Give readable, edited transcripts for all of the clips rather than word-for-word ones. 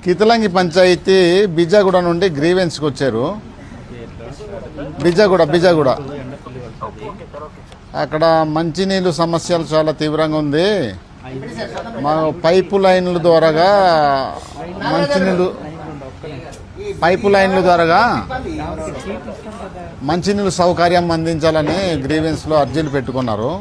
కితలంగి పంచాయతీ బిజాగూడ నుండి గ్రీవెన్స్కి వచ్చారు. బిజాగూడ అక్కడ మంచినీళ్ళు సమస్యలు చాలా తీవ్రంగా ఉంది. మా పైపు లైన్ల ద్వారాగా మంచినీళ్ళు సౌకర్యం అందించాలని గ్రీవెన్స్లో అర్జీలు పెట్టుకున్నారు.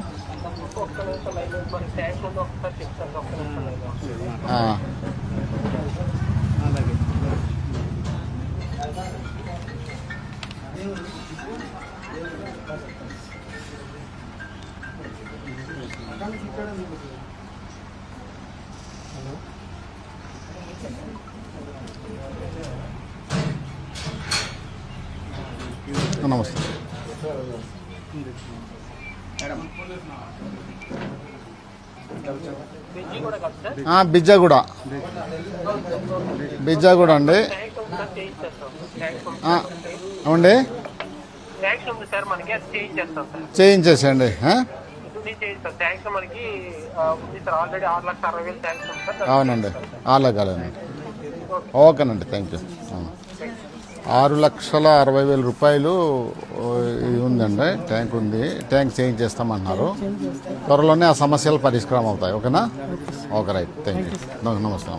నమస్తే. బిజ్జాగూడ అండి. అవుండి, చేయించేసండి. అవునండి, అలాగేనండి. ఓకేనండి, థ్యాంక్ యూ. 6,60,000 రూపాయలు ఇది ఉందండి. ట్యాంక్ ఉంది, ట్యాంక్ చేంజ్ చేస్తామన్నారు. త్వరలోనే ఆ సమస్యలు పరిష్కారం అవుతాయి. ఓకేనా? Okay, right, thank you. నమస్తే.